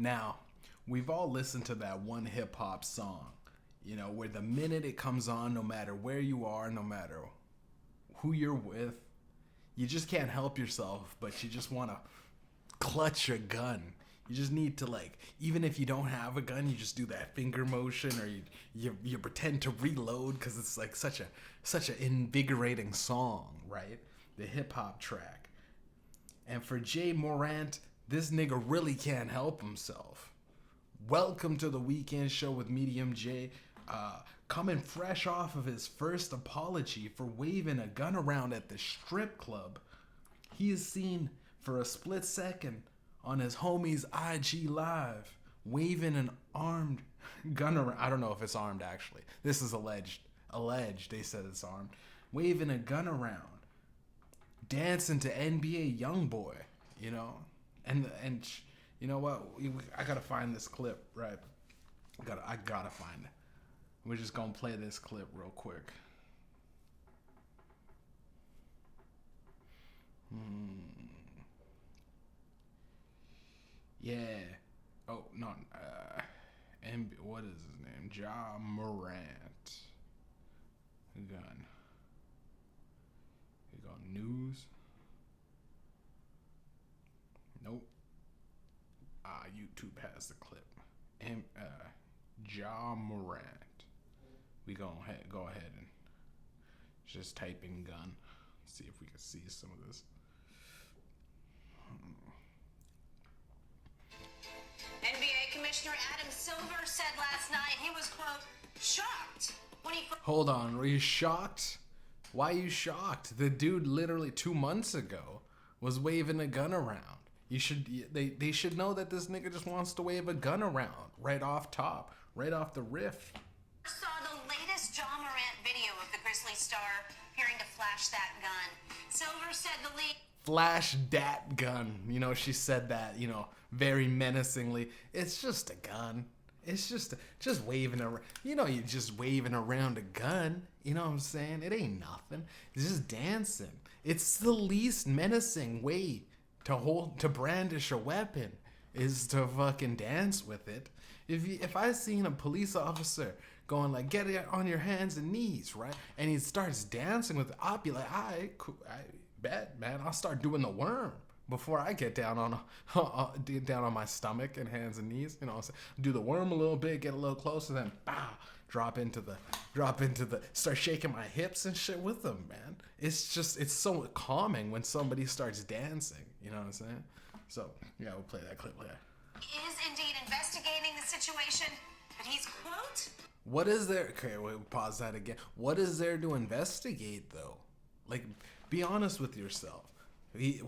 Now, we've all listened to that one hip hop song, where the minute it comes on, no matter where you are, no matter who you're with, you just can't help yourself, but you just want to clutch a gun. You just need to, like, even if you don't have a gun, you just do that finger motion, or you pretend to reload because it's like such an invigorating song, right? The hip hop track. And for Ja Morant, this nigga really can't help himself. Welcome to the weekend show with Mediumjay. Coming fresh off of his first apology for waving a gun around at the strip club. He is seen for a split second on his homie's IG Live waving an armed gun around. I don't know if it's armed, actually. This is alleged. They said it's armed. Waving a gun around. Dancing to NBA Youngboy, And you know what? I gotta find this clip, right? I gotta find it. We're just gonna play this clip real quick. Yeah. Oh no. What is his name? Ja Morant. Gun. We go news. Nope. YouTube has the clip. And Ja Morant. We go ahead and just type in gun. See if we can see some of this. NBA Commissioner Adam Silver said last night he was, quote, shocked when he... Hold on, were you shocked? Why are you shocked? The dude literally 2 months ago was waving a gun around. They should know that this nigga just wants to wave a gun around right off top, right off the riff. Saw the latest Ja Morant video of the Grizzly star appearing to flash that gun. Silver said the league... Flash dat gun. She said that, very menacingly. It's just a gun. It's just waving around. You're just waving around a gun. You know what I'm saying? It ain't nothing. It's just dancing. It's the least menacing way to brandish a weapon is to fucking dance with it. If I seen a police officer going like, get it on your hands and knees, right? And he starts dancing with it, I'll be like, I bet, man, I'll start doing the worm before I get down on my stomach and hands and knees. Do the worm a little bit, get a little closer, then drop into the, start shaking my hips and shit with them, man. It's so calming when somebody starts dancing. You know what I'm saying? So, yeah, we'll play that clip later. Is indeed investigating the situation, but he's, quote... What is there... Okay, wait, pause that again. What is there to investigate, though? Like, be honest with yourself. His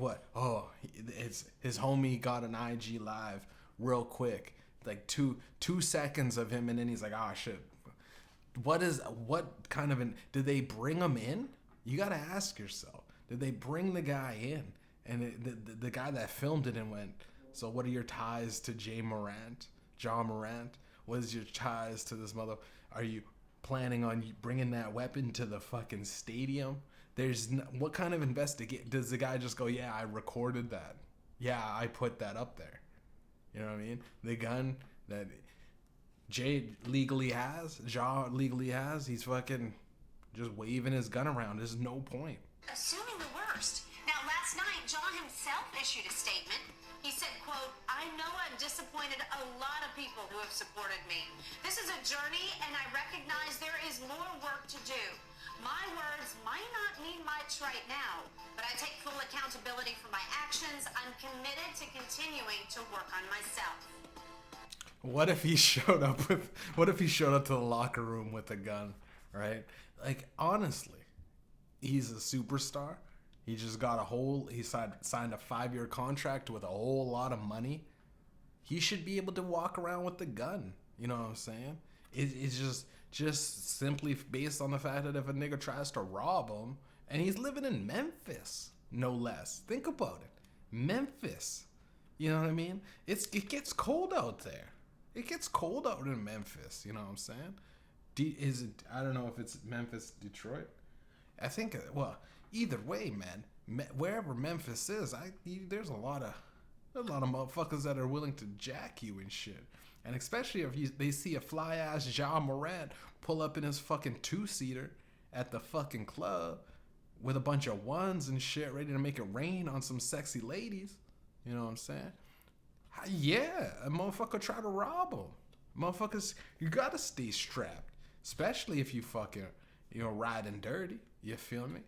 homie got an IG Live real quick. Like, two seconds of him, and then he's like, shit. What kind of... Did they bring him in? You gotta ask yourself. Did they bring the guy in? And the guy that filmed it and went, so what are your ties to Ja Morant? What is your ties to this mother? Are you planning on bringing that weapon to the fucking stadium? What kind of does the guy just go, yeah, I recorded that. Yeah, I put that up there. You know what I mean? The gun that Ja legally has, he's fucking just waving his gun around. There's no point. Assuming the worst. Now, last night, Ja himself issued a statement. He said, quote, I know I've disappointed a lot of people who have supported me. This is a journey, and I recognize there is more work to do. My words might not mean much right now, but I take full accountability for my actions. I'm committed to continuing to work on myself. What if he showed up to the locker room with a gun, right? Like, honestly, he's a superstar. He just got he signed a 5-year contract with a whole lot of money. He should be able to walk around with the gun. You know what I'm saying? It's just simply based on the fact that if a nigga tries to rob him, and he's living in Memphis, no less. Think about it. Memphis. You know what I mean? It gets cold out there. It gets cold out in Memphis. You know what I'm saying? I don't know if it's Memphis, Detroit. I think, either way, man, wherever Memphis is, there's a lot of There's a lot of motherfuckers that are willing to jack you and shit. And especially if they see a fly ass Ja Morant pull up in his fucking 2-seater at the fucking club with a bunch of ones and shit ready to make it rain on some sexy ladies. You know what I'm saying? Yeah, a motherfucker try to rob them. Motherfuckers, you gotta stay strapped. Especially if you fucking, riding dirty. You feel me?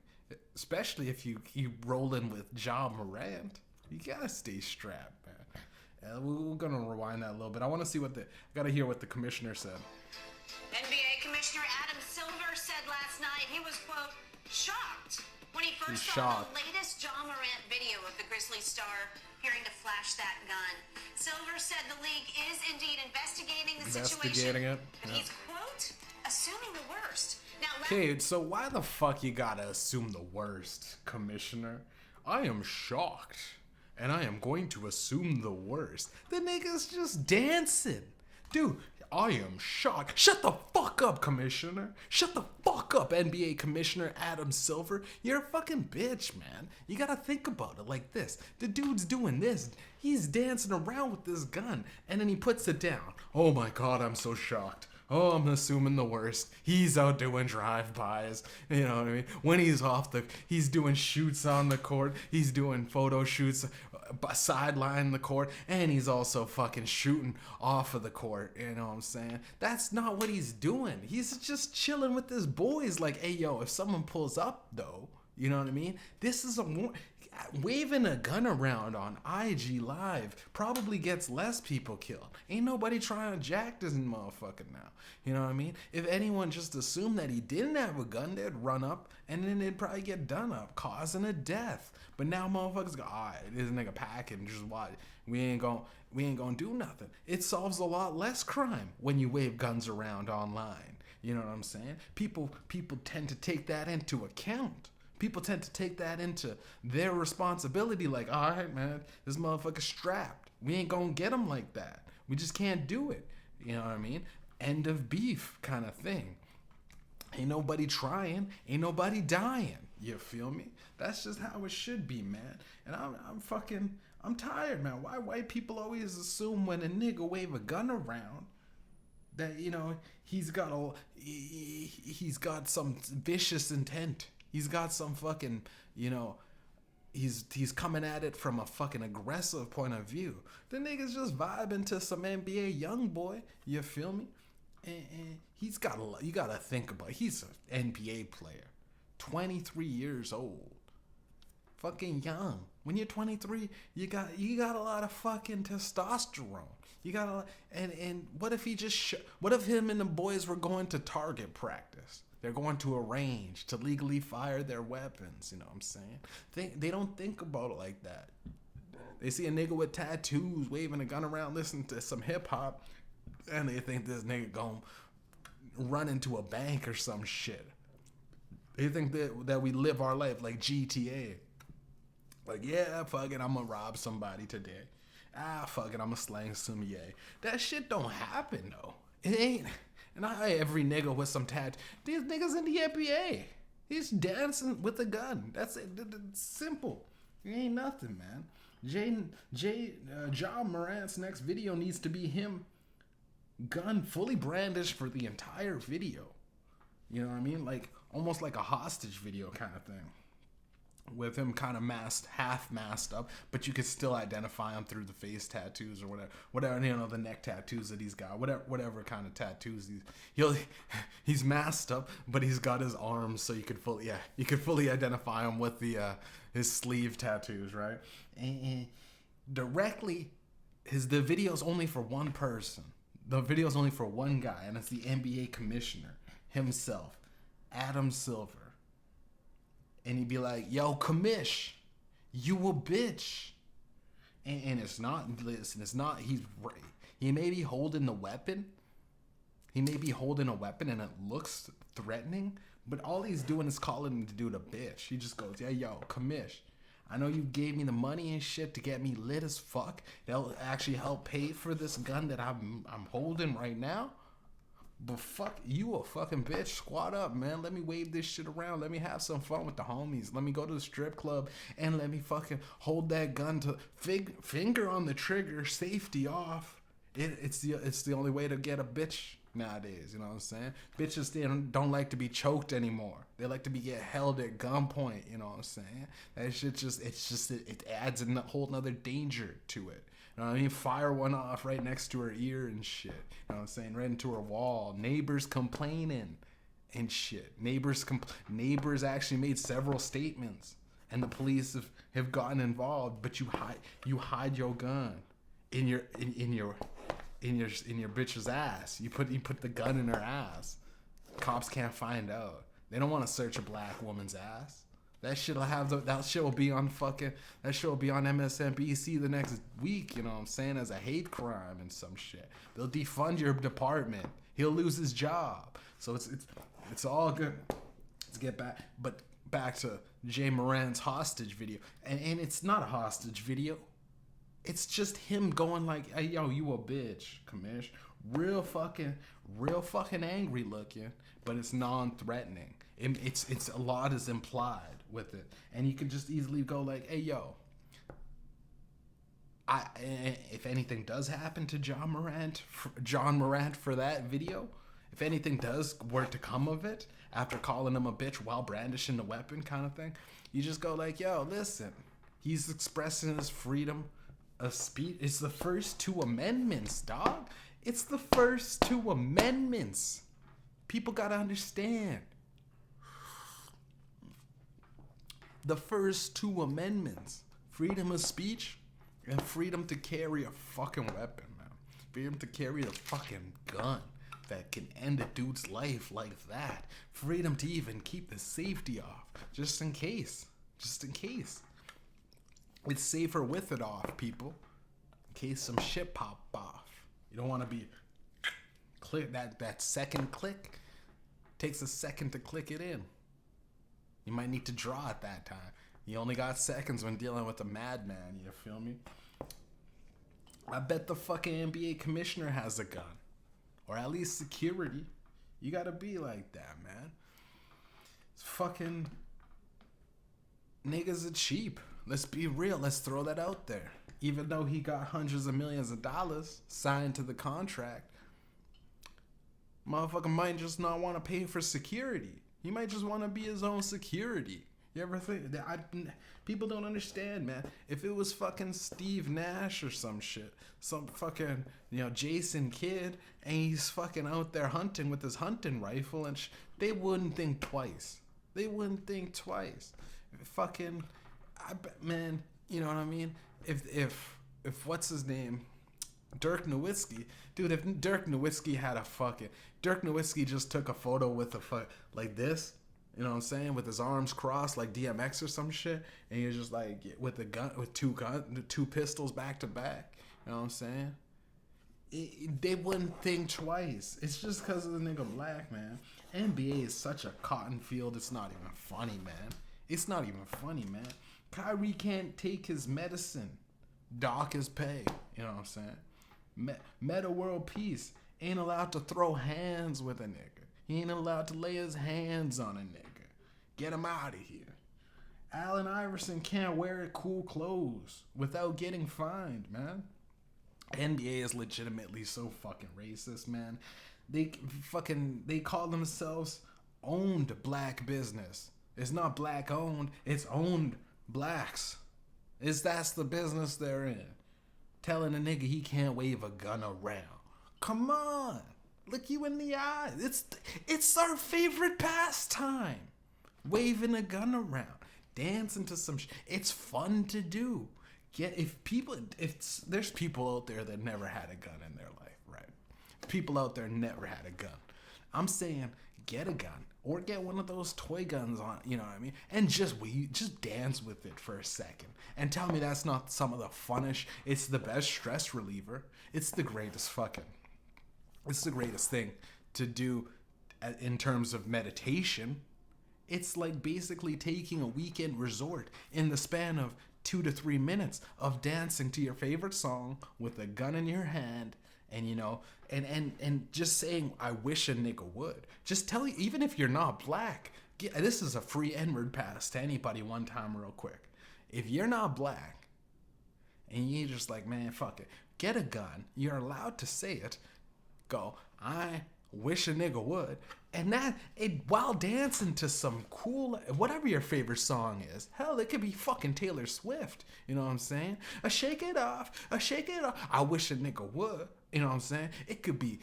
Especially if you rolling with Ja Morant. You gotta stay strapped, man. We're gonna rewind that a little bit. I want to see I gotta hear what the commissioner said. NBA Commissioner Adam Silver said last night he was, quote, shocked when he first saw the latest Ja Morant video of the Grizzlies star appearing to flash that gun. Silver said the league is indeed investigating the situation. But he's, quote, assuming the worst. Okay, so why the fuck you gotta assume the worst, Commissioner? I am shocked, and I am going to assume the worst. The nigga's just dancing. Dude, I am shocked. Shut the fuck up, Commissioner. Shut the fuck up, NBA Commissioner Adam Silver. You're a fucking bitch, man. You gotta think about it like this. The dude's doing this. He's dancing around with this gun, and then he puts it down. Oh my god, I'm so shocked. Oh, I'm assuming the worst. He's out doing drive-bys. You know what I mean? When he's doing shoots on the court. He's doing photo shoots sideline the court. And he's also fucking shooting off of the court. You know what I'm saying? That's not what he's doing. He's just chilling with his boys. Like, hey, yo, if someone pulls up, though, you know what I mean? This is waving a gun around on IG Live probably gets less people killed. Ain't nobody trying to jack this motherfucker now. You know what I mean? If anyone just assumed that he didn't have a gun, they'd run up and then they'd probably get done up, causing a death. But now motherfuckers go, alright, this nigga packing, just watch. We ain't gonna do nothing. It solves a lot less crime when you wave guns around online. You know what I'm saying? People tend to take that into account. People tend to take that into their responsibility, like, all right, man, this motherfucker's strapped. We ain't gonna get him like that. We just can't do it. You know what I mean? End of beef kind of thing. Ain't nobody trying. Ain't nobody dying. You feel me? That's just how it should be, man. And I'm tired, man. Why white people always assume when a nigga wave a gun around that, he's got some vicious intent. He's got some fucking, he's coming at it from a fucking aggressive point of view. The nigga's just vibing to some NBA young boy. You feel me? And you gotta think about it. He's an NBA player. 23 years old. Fucking young. When you're 23, you got a lot of fucking testosterone. You got a lot, and what if what if him and the boys were going to target practice? They're going to a range to legally fire their weapons. You know what I'm saying? They don't think about it like that. They see a nigga with tattoos waving a gun around, listening to some hip hop, and they think this nigga gonna run into a bank or some shit. They think that we live our life like GTA. Like, yeah, fuck it, I'm gonna rob somebody today. Fuck it, I'm gonna slang some yay. That shit don't happen, though. It ain't. And every nigga with some tat. These niggas in the NBA. He's dancing with a gun. That's it. It's simple. It ain't nothing, man. Ja Morant's next video needs to be him gun fully brandished for the entire video. You know what I mean? Like, almost like a hostage video kind of thing. With him kind of half masked up, but you could still identify him through the face tattoos or whatever, the neck tattoos that he's got, whatever kind of tattoos he's masked up, but he's got his arms, so you could fully identify him with his sleeve tattoos, right? And directly, the video's only for one person. The video's only for one guy, and it's the NBA commissioner himself, Adam Silver. And he'd be like, yo, commish, you a bitch. And it's not, he may be holding the weapon. He may be holding a weapon and it looks threatening, but all he's doing is calling the dude a bitch. He just goes, yeah, yo, commish, I know you gave me the money and shit to get me lit as fuck. That'll actually help pay for this gun that I'm holding right now. But fuck, you a fucking bitch. Squat up, man. Let me wave this shit around. Let me have some fun with the homies. Let me go to the strip club and let me fucking hold that gun to finger on the trigger, safety off. It's the only way to get a bitch nowadays. You know what I'm saying? Bitches, they don't like to be choked anymore. They like to be get held at gunpoint. You know what I'm saying? That shit it adds a whole nother danger to it. You know what I mean? Fire one off right next to her ear and shit. You know what I'm saying? Right into her wall. Neighbors complaining and shit. Neighbors actually made several statements, and the police have gotten involved. But you hide your gun in your bitch's ass. You put the gun in her ass. Cops can't find out. They don't want to search a black woman's ass. That shit will be on MSNBC the next week, you know what I'm saying, as a hate crime and some shit. They'll defund your department. He'll lose his job. So it's all good. Let's get back to Ja Morant's hostage video. And it's not a hostage video. It's just him going like, hey, yo, you a bitch, commish. Real fucking angry looking, but it's non-threatening. It's a lot is implied with it, and you can just easily go like, hey, yo, if anything does happen to John Morant for that video, if anything were to come of it after calling him a bitch while brandishing the weapon kind of thing, you just go like, yo, listen, he's expressing his freedom of speech. It's the first 2 amendments, dog. It's the first 2 amendments. People gotta understand. The first 2 amendments: freedom of speech and freedom to carry a fucking weapon, man. Freedom to carry a fucking gun that can end a dude's life like that. Freedom to even keep the safety off, just in case. It's safer with it off, people. In case some shit pop off. You don't want to be click that second click. Takes a second to click it in. You might need to draw at that time. You only got seconds when dealing with a madman, you feel me? I bet the fucking NBA commissioner has a gun. Or at least security. You gotta be like that, man. It's fucking... Niggas are cheap. Let's be real. Let's throw that out there. Even though he got hundreds of millions of dollars signed to the contract, motherfucker might just not want to pay for security. He might just want to be his own security. You ever think that? People don't understand, man. If it was fucking Steve Nash or some shit, some fucking, Jason Kidd, and he's fucking out there hunting with his hunting rifle, and they wouldn't think twice. Fucking, I bet, man, you know what I mean? If what's his name? Dirk Nowitzki. Dude, if Dirk Nowitzki just took a photo with like this, you know what I'm saying, with his arms crossed like DMX or some shit, and you're just like with a gun, with two pistols back to back, you know what I'm saying? They wouldn't think twice. It's just because of the nigga black, man. NBA is such a cotton field, it's not even funny, man. Kyrie can't take his medicine. Dock his pay, you know what I'm saying? Meta World Peace ain't allowed to throw hands with a nigga. He ain't allowed to lay his hands on a nigga. Get him out of here. Allen Iverson can't wear cool clothes without getting fined, man. NBA is legitimately so fucking racist, man. They call themselves owned black business. It's not black owned, it's owned blacks. That's the business they're in. Telling a nigga he can't wave a gun around. Come on. Look you in the eye. It's our favorite pastime. Waving a gun around. Dancing to some it's fun to do. There's people out there that never had a gun in their life, right? People out there never had a gun. I'm saying get a gun. Or get one of those toy guns on, you know what I mean? And just dance with it for a second. And tell me that's not some of the funnest. It's the best stress reliever. It's the greatest thing to do in terms of meditation. It's like basically taking a weekend resort in the span of 2 to 3 minutes of dancing to your favorite song with a gun in your hand And and just saying I wish a nigga would. Just tell you, even if you're not black, this is a free N-word pass to anybody one time real quick. If you're not black and you're just like, man, fuck it, get a gun. You're allowed to say it. Go, I wish a nigga would. And while dancing to some cool, whatever your favorite song is. Hell, it could be fucking Taylor Swift. You know what I'm saying? I shake it off. I wish a nigga would. You know what I'm saying? It could be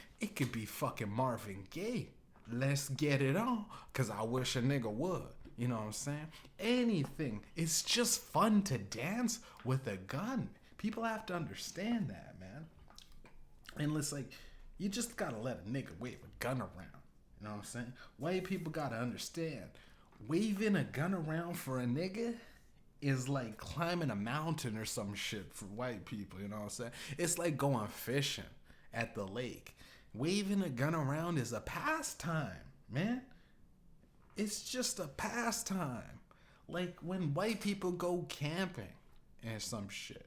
fucking Marvin Gaye. Let's get it on. Cause I wish a nigga would. You know what I'm saying? Anything. It's just fun to dance with a gun. People have to understand that, man. And it's like, you just gotta let a nigga wave a gun around. You know what I'm saying? White people gotta understand. Waving a gun around for a nigga is like climbing a mountain or some shit for white people. You know what I'm saying? It's like going fishing at the lake. Waving a gun around is a pastime, man. It's just a pastime. Like when white people go camping and some shit.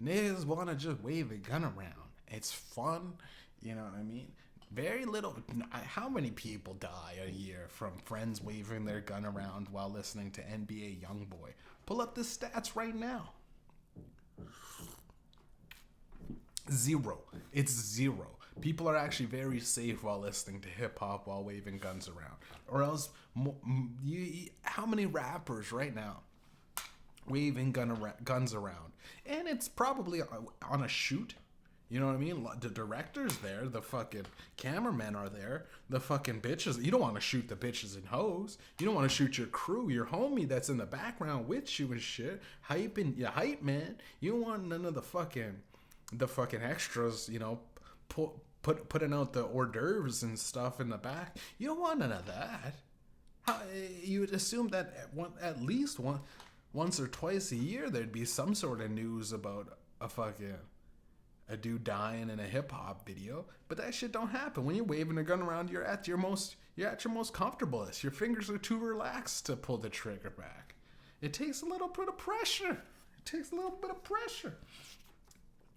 Niggas wanna just wave a gun around. It's fun. You know what I mean? Very little. How many people die a year from friends waving their gun around while listening to NBA Youngboy? Pull up the stats right now. 0. It's 0. People are actually very safe while listening to hip hop while waving guns around. Or else, how many rappers right now waving guns around? And it's probably on a shoot. You know what I mean? The director's there. The fucking cameramen are there. The fucking bitches. You don't want to shoot the bitches and hoes. You don't want to shoot your crew, your homie that's in the background with you and shit. Hyping your hype man. You don't want none of the fucking extras, you know, putting out the hors d'oeuvres and stuff in the back. You don't want none of that. You would assume that at least once or twice a year there'd be some sort of news about a dude dying in a hip hop video, but that shit don't happen. When you're waving a gun around, you're at your most comfortablest. Your fingers are too relaxed to pull the trigger back. It takes a little bit of pressure.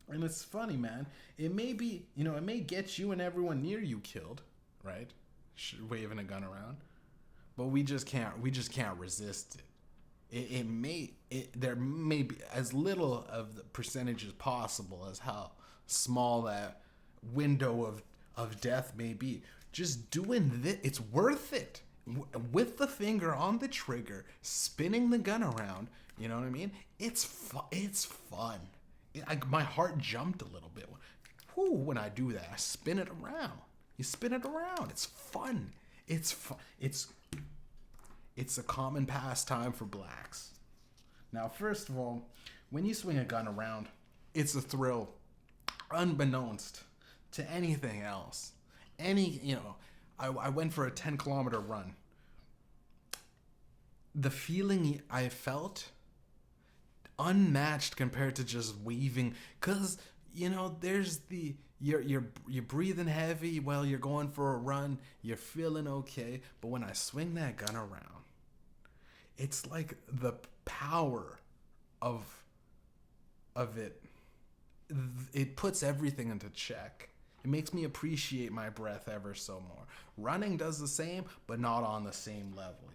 And it's funny, man. It may get you and everyone near you killed, right? Waving a gun around, but we just can't resist it. There may be as little of the percentage as possible as how small that window of death may be. Just doing this, it's worth it. With the finger on the trigger, spinning the gun around, you know what I mean? It's fun. My heart jumped a little bit. When I do that, I spin it around. You spin it around. It's fun. It's fun. It's a common pastime for blacks. Now, first of all, when you swing a gun around, it's a thrill, unbeknownst to anything else. I went for a 10-kilometer run. The feeling I felt, unmatched compared to just waving, because there's you're breathing heavy while you're going for a run. You're feeling okay, but when I swing that gun around, it's like the power of it. It puts everything into check. It makes me appreciate my breath ever so more. Running does the same, but not on the same level,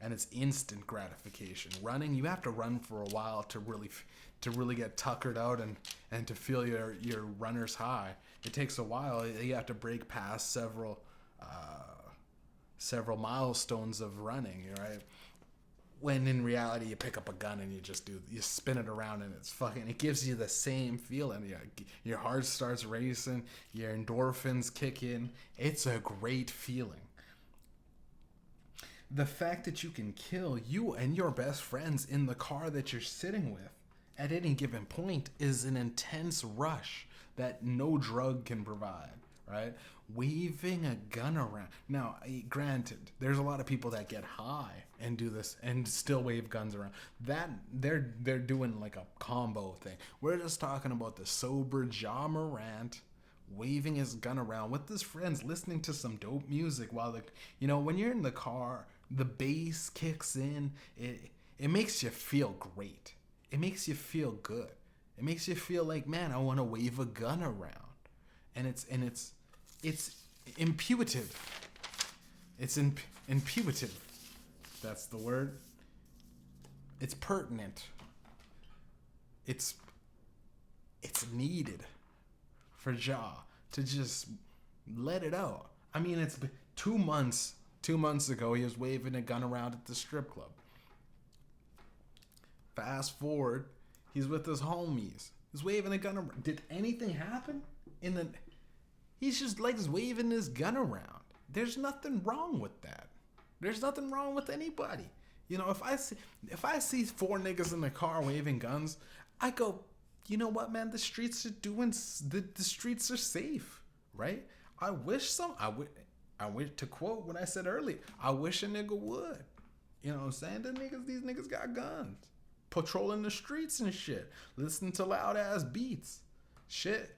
And it's instant gratification. Running, you have to run for a while to really get tuckered out and to feel your runner's high. It takes a while. You have to break past several milestones of running, right? When in reality, you pick up a gun and you spin it around and it gives you the same feeling. Your heart starts racing, your endorphins kick in. It's a great feeling. The fact that you can kill you and your best friends in the car that you're sitting with at any given point is an intense rush that no drug can provide, right? Waving a gun around. Now, granted, there's a lot of people that get high and do this and still wave guns around. That they're doing like a combo thing. We're just talking about the sober Ja Morant waving his gun around with his friends, listening to some dope music while when you're in the car, the bass kicks in. It makes you feel great. It makes you feel good. It makes you feel like, man, I want to wave a gun around. and it's imputive. It's imputive. That's the word. It's pertinent. It's needed for Ja to just let it out. I mean, it's been 2 months. 2 months ago, he was waving a gun around at the strip club. Fast forward, he's with his homies. He's waving a gun around. Did anything happen? He's just like waving his gun around. There's nothing wrong with that. There's nothing wrong with anybody. You know, if I see 4 niggas in the car waving guns, I go, you know what, man? The streets are the streets are safe, right? I wish to quote what I said earlier. I wish a nigga would. You know what I'm saying? These niggas got guns, patrolling the streets and shit, listening to loud ass beats, shit.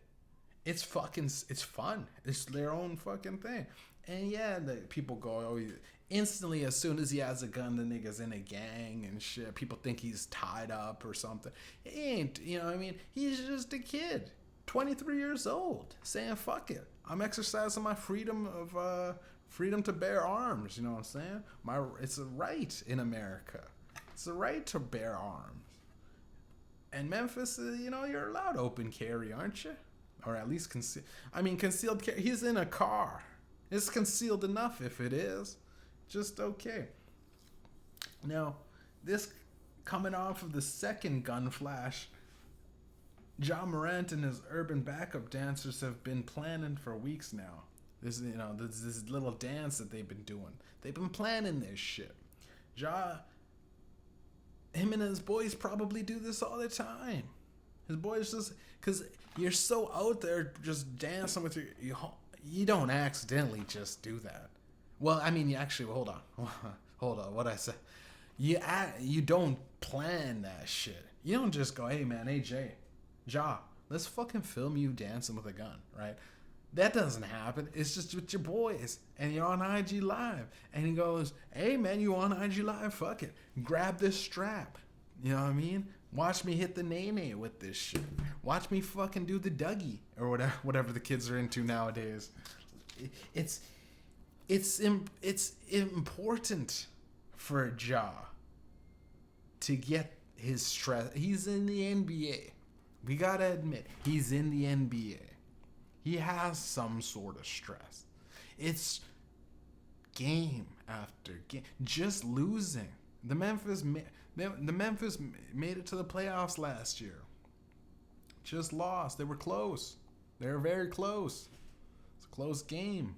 It's fun. It's their own fucking thing. And yeah, the people go, oh, instantly as soon as he has a gun, the nigga's in a gang and shit. People think he's tied up or something. He ain't, you know what I mean? He's just a kid, 23 years old, saying fuck it. I'm exercising my freedom to bear arms. You know what I'm saying? It's a right in America. It's a right to bear arms. And Memphis, you know, you're allowed open carry, aren't you? Or at least concealed carry. He's in a car. It's concealed enough if it is. Just okay. Now, this coming off of the second gun flash, Ja Morant and his urban backup dancers have been planning for weeks now. This little dance that they've been doing. They've been planning this shit. Him and his boys probably do this all the time. His boys just, because you're so out there just dancing with you don't accidentally just do that. Well, I mean, you actually, hold on, what I said. You don't plan that shit. You don't just go, hey man, hey Jay, Ja, let's fucking film you dancing with a gun, right? That doesn't happen. It's just with your boys, and you're on IG Live, and he goes, hey man, you on IG Live? Fuck it, grab this strap. You know what I mean? Watch me hit the nay-nay with this shit. Watch me fucking do the Dougie or whatever the kids are into nowadays. It's important for Ja to get his stress. He's in the NBA. We gotta admit, he's in the NBA. He has some sort of stress. It's game after game. Just losing. The Memphis made it to the playoffs last year. Just lost. They were close. They were very close. It's a close game.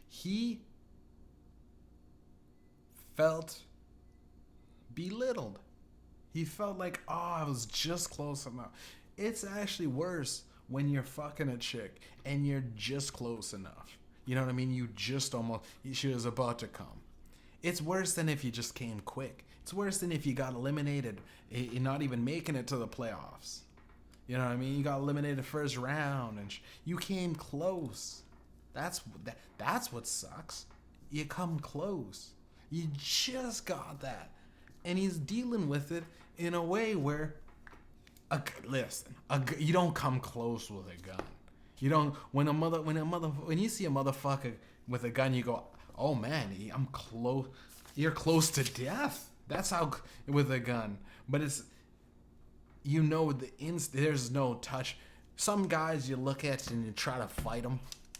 He felt belittled. He felt like, oh, I was just close enough. It's actually worse when you're fucking a chick and you're just close enough. You know what I mean? You just almost, she was about to come. It's worse than if you just came quick. It's worse than if you got eliminated, not even making it to the playoffs. You know what I mean? You got eliminated first round and you came close. That's what sucks. You come close. You just got that. And he's dealing with it in a way where, you don't come close with a gun. You don't, when you see a motherfucker with a gun, you go, oh man, I'm close. You're close to death. That's how, with a gun. But it's, you know, there's no touch. Some guys you look at and you try to fight them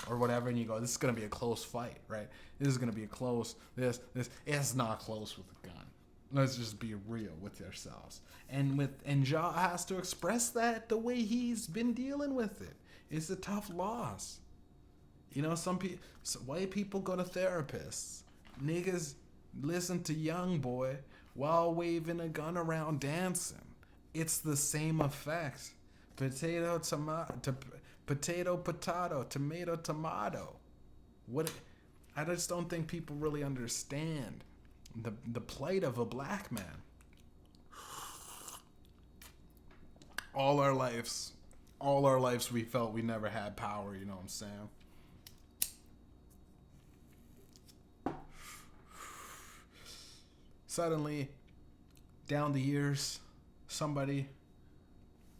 or whatever, and you go, this is going to be a close fight, right? This is going to be a close, it's not close with a gun. Let's just be real with yourselves. And Ja has to express that the way he's been dealing with it. It's a tough loss. You know, white people go to therapists. Niggas listen to Young Boy while waving a gun around dancing. It's the same effect. Potato, tomato. What? I just don't think people really understand the plight of a black man. All our lives we felt we never had power, you know what I'm saying? Suddenly, down the years, somebody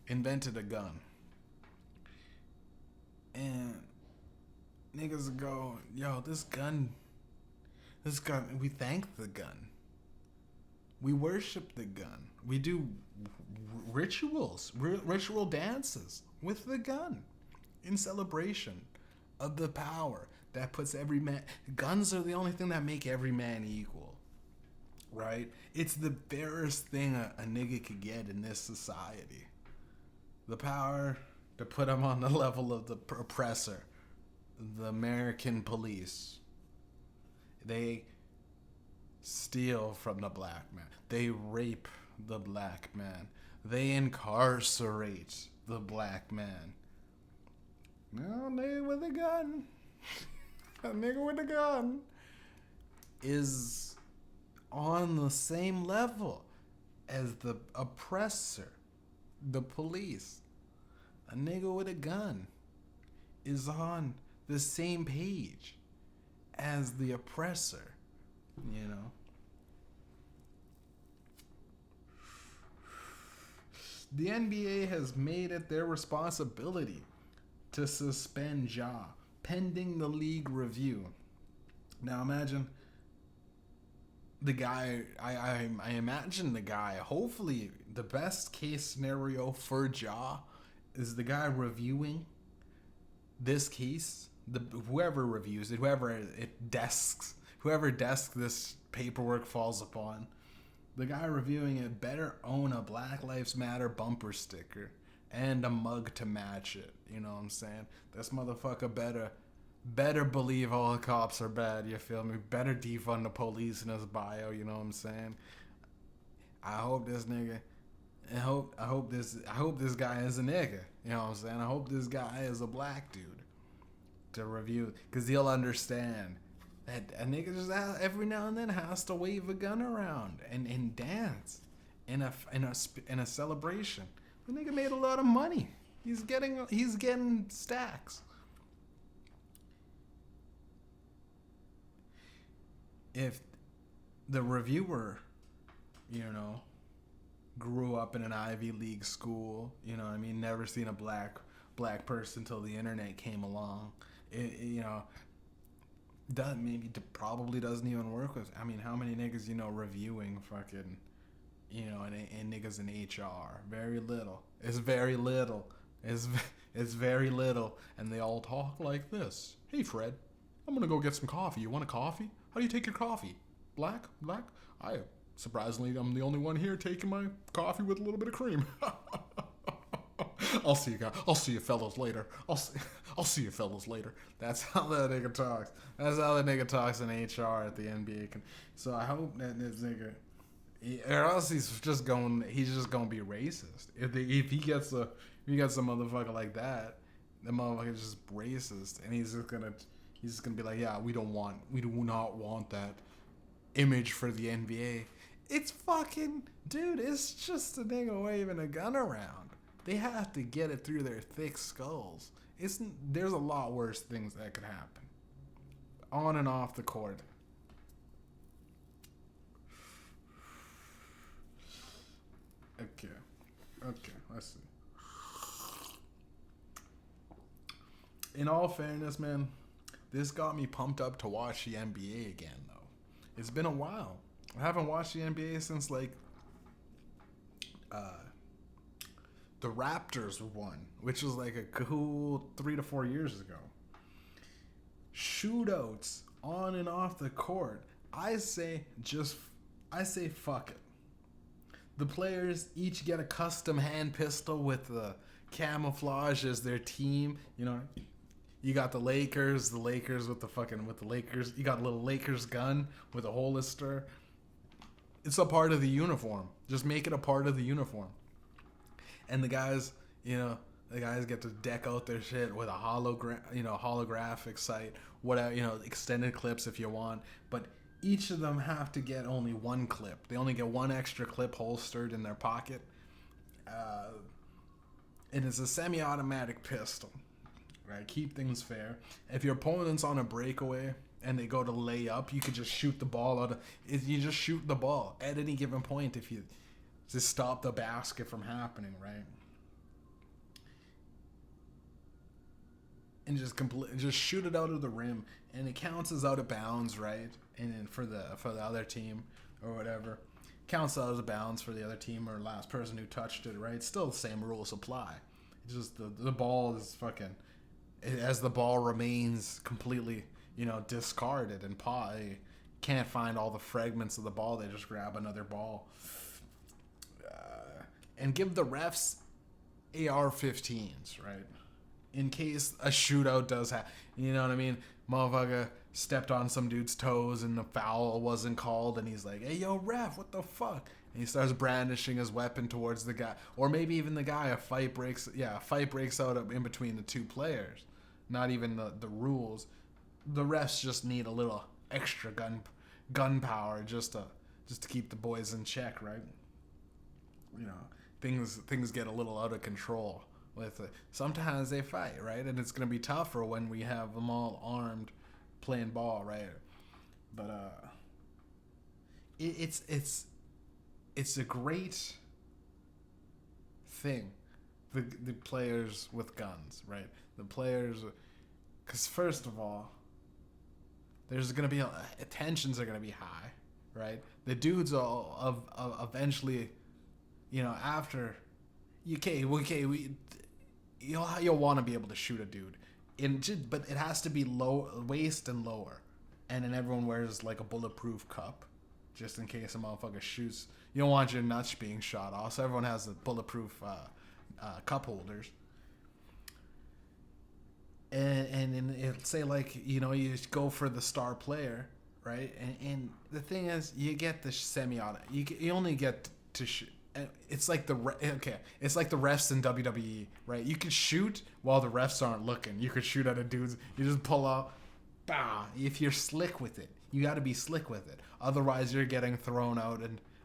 invented a gun. And niggas go, yo, this gun, we thank the gun. We worship the gun. We do ritual dances with the gun in celebration of the power that puts every man. Guns are the only thing that make every man equal, right? It's the fairest thing a nigga could get in this society. The power to put him on the level of the oppressor, the American police. They steal from the black man. They rape the black man. They incarcerate the black man. No, nigga with a gun. A nigga with a gun is on the same level as the oppressor, the police. A nigga with a gun is on the same page as the oppressor, you know? The NBA has made it their responsibility to suspend Ja, pending the league review. Now imagine the guy, I imagine the guy, hopefully the best case scenario for Ja is the guy reviewing this case, whoever reviews it, whoever desk this paperwork falls upon, the guy reviewing it better own a Black Lives Matter bumper sticker and a mug to match it. You know what I'm saying? This motherfucker better believe all the cops are bad, you feel me? Better defund the police in his bio, you know what I'm saying? I hope this nigga, I hope this guy is a nigga, you know what I'm saying? I hope this guy is a black dude to review, because he'll understand that a nigga just every now and then has to wave a gun around and dance in a celebration. The nigga made a lot of money. He's getting stacks. If the reviewer, you know, grew up in an Ivy League school, you know what I mean, never seen a black person till the internet came along, you know, probably doesn't even work with. I mean, how many niggas you know reviewing fucking, you know, and niggas in HR? Very little. It's very little. It's very little, and they all talk like this. Hey Fred, I'm gonna go get some coffee. You want a coffee? How do you take your coffee? Black? Surprisingly, I'm the only one here taking my coffee with a little bit of cream. I'll see you guys. I'll see you fellows later. I'll see you fellows later. That's how that nigga talks. That's how the nigga talks in HR at the NBA. So I hope that this nigga, or else he's just gonna be racist. If he gets a motherfucker like that, the motherfucker's just racist, and he's just gonna be like, yeah, we do not want that image for the NBA. It's fucking, dude, it's just a nigga waving a gun around. They have to get it through their thick skulls. There's a lot worse things that could happen on and off the court. Okay, let's see. In all fairness, man, this got me pumped up to watch the NBA again, though. It's been a while. I haven't watched the NBA since, like, the Raptors won, which was like a cool 3 to 4 years ago. Shootouts on and off the court. I say fuck it. The players each get a custom hand pistol with the camouflage as their team. You know, you got the Lakers with the Lakers. You got a little Lakers gun with a holster. It's a part of the uniform. Just make it a part of the uniform. And the guys get to deck out their shit with a holographic sight, whatever, extended clips if you want. But each of them have to get only one clip. They only get one extra clip holstered in their pocket. And it's a semi-automatic pistol, right? Keep things fair. If your opponent's on a breakaway and they go to lay up, you could just shoot the ball out. You just shoot the ball at any given point if you just stop the basket from happening, right? and just shoot it out of the rim, and it counts as out of bounds, right? And then for the other team or whatever, counts out of bounds for the other team or last person who touched it, right? Still the same rules apply. It's just the ball is fucking, as the ball remains completely, discarded and they can't find all the fragments of the ball. They just grab another ball and give the refs AR-15s, right? In case a shootout does happen. You know what I mean? Motherfucker stepped on some dude's toes and the foul wasn't called, and he's like, hey, yo, ref, what the fuck? And he starts brandishing his weapon towards the guy. Or maybe even the guy, a fight breaks out in between the two players. Not even the rules. The refs just need a little extra gun power just to keep the boys in check, right? Things get a little out of control with it. Sometimes they fight, right? And it's gonna be tougher when we have them all armed playing ball, right? But it's a great thing, the players with guns, right? The players, because first of all, there's gonna be tensions are gonna be high, right? The dudes will eventually, after, you'll want to be able to shoot a dude, but it has to be low waist and lower, and then everyone wears like a bulletproof cup, just in case a motherfucker shoots. You don't want your nuts being shot off, so everyone has the bulletproof cup holders. And it'll say you go for the star player, right? And the thing is, you get the semi-auto. You only get to shoot. It's like it's like the refs in WWE, right? You can shoot while the refs aren't looking. You could shoot at a dude's. You just pull out, bah. If you're slick with it, you got to be slick with it. Otherwise, you're getting thrown out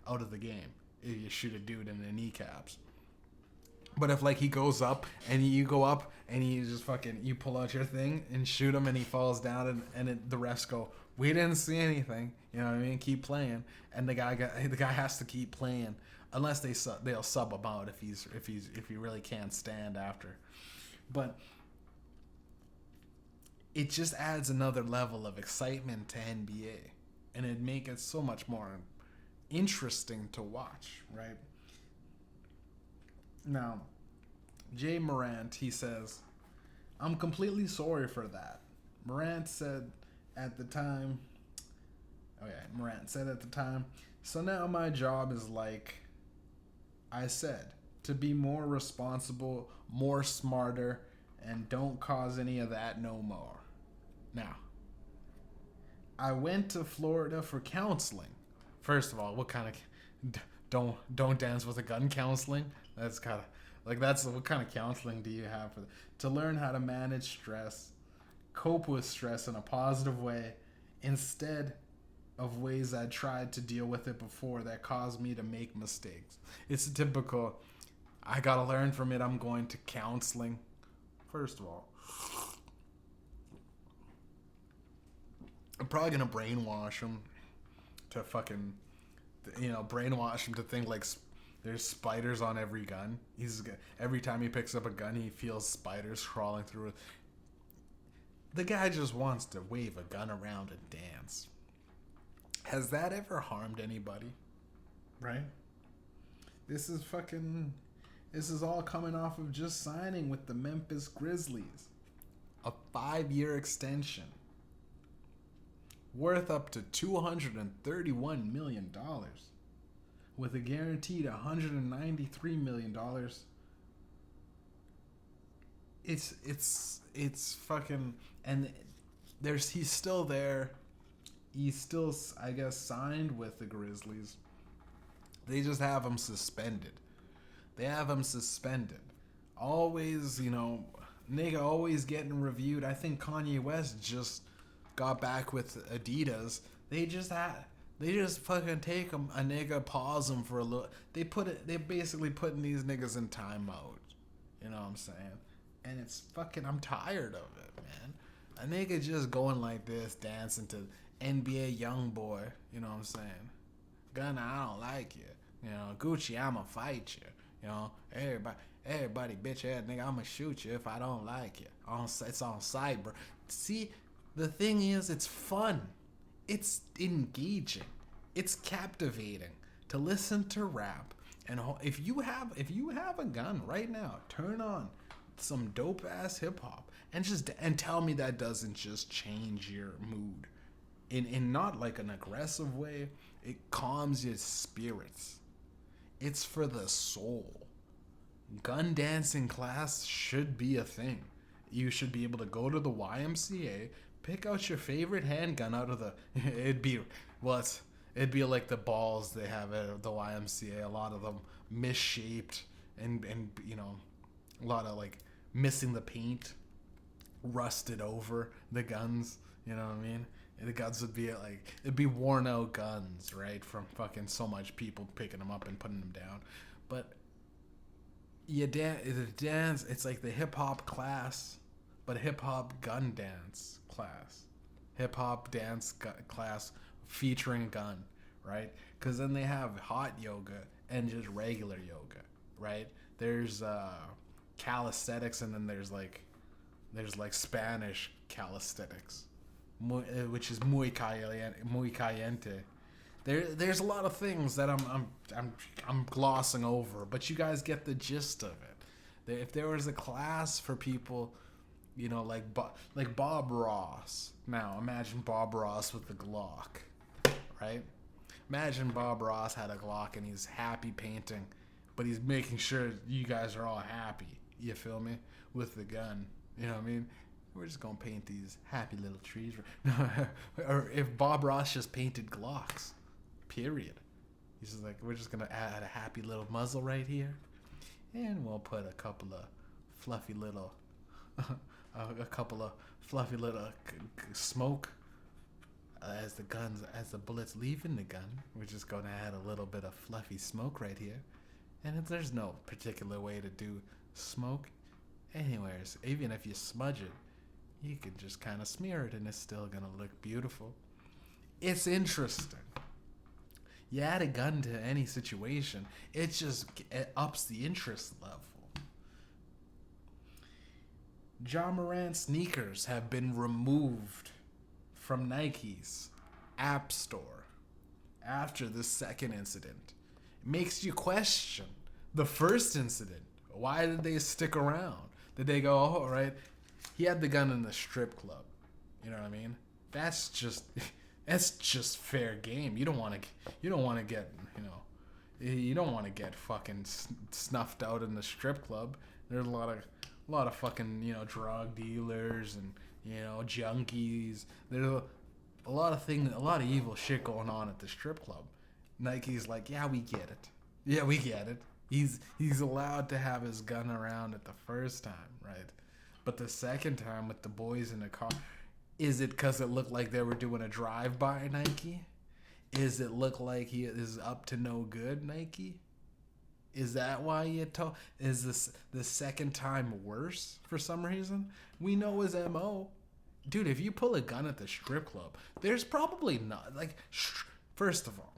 of the game if you shoot a dude in the kneecaps. But if he goes up and you go up and you just you pull out your thing and shoot him and he falls down and the refs go, we didn't see anything. You know what I mean? Keep playing, and the guy has to keep playing unless they'll sub him out if he really can't stand after. But it just adds another level of excitement to NBA, and it'd make it so much more interesting to watch, right? Now, Ja Morant, he says, I'm completely sorry for that. Morant said at the time, so now my job is like I said, to be more responsible, more smarter, and don't cause any of that no more. Now, I went to Florida for counseling. First of all, what kind of don't dance with a gun counseling? That's kind of that's what kind of counseling do you have to learn how to manage stress, cope with stress in a positive way, instead of ways I tried to deal with it before that caused me to make mistakes. It's a typical, I gotta learn from it, I'm going to counseling. First of all, I'm probably gonna brainwash him to brainwash him to think there's spiders on every gun. Every time he picks up a gun, he feels spiders crawling through it. The guy just wants to wave a gun around and dance. Has that ever harmed anybody? Right? This is all coming off of just signing with the Memphis Grizzlies. A 5-year extension. Worth up to $231 million. With a guaranteed $193 million. It's fucking, and he's still there. He's still, I guess, signed with the Grizzlies. They just have him suspended. Always, nigga always getting reviewed. I think Kanye West just got back with Adidas. They just fucking take him, a nigga, pause him for a little. They're basically putting these niggas in timeout. You know what I'm saying? And it's fucking, I'm tired of it, man. A nigga just going like this, dancing to NBA Young Boy, you know what I'm saying? Gunna, I don't like you. Gucci, I'ma fight you. Everybody. Hey, buddy, bitch ass nigga, I'ma shoot you if I don't like you. It's on sight, bro. See, the thing is, it's fun. It's engaging. It's captivating to listen to rap. And if you have a gun right now, turn on some dope ass hip hop and tell me that doesn't just change your mood in not like an aggressive way. It calms your spirits. It's for the soul. Gun dancing class should be a thing. You should be able to go to the YMCA, pick out your favorite handgun out of the it'd be like the balls they have at the YMCA, a lot of them misshaped and you know, a lot of like missing the paint, rusted over the guns, you know what I mean? The guns would be like, it'd be worn out guns, right? From fucking so much people picking them up and putting them down. But the dance, it's like the hip hop class, but hip hop gun dance class. Hip hop dance class featuring gun, right? Because then they have hot yoga and just regular yoga, right? There's calisthenics, and then there's like Spanish calisthenics, which is muy caliente. There's a lot of things that I'm glossing over, but you guys get the gist of it. If there was a class for people, you know, like Bob Ross. Now imagine Bob Ross with the Glock, right? Imagine Bob Ross had a Glock and he's happy painting, but he's making sure you guys are all happy. You feel me? With the gun, you know what I mean? We're just gonna paint these happy little trees. Or if Bob Ross just painted Glocks, period. He's just like, we're just gonna add a happy little muzzle right here, and we'll put a couple of fluffy little, smoke as the bullets leaving the gun. We're just gonna add a little bit of fluffy smoke right here, and if there's no particular way to do smoke, anyways, even if you smudge it, you can just kind of smear it and it's still gonna look beautiful. It's interesting. You add a gun to any situation, it ups the interest level. Ja Morant sneakers have been removed from Nike's App Store after the second incident. It makes you question the first incident. Why did they stick around? Did they go, oh, right, he had the gun in the strip club. You know what I mean? That's just fair game. You don't want to get fucking snuffed out in the strip club. There's a lot of fucking, you know, drug dealers and, you know, junkies. There's a lot of evil shit going on at the strip club. Nike's like, yeah, we get it. Yeah, we get it. He's allowed to have his gun around at the first time, right? But the second time with the boys in the car, is it because it looked like they were doing a drive-by, Nike? Is it look like he is up to no good, Nike? Is that why you told? Is this the second time worse for some reason? We know his MO. Dude, if you pull a gun at the strip club, there's probably not, like, first of all,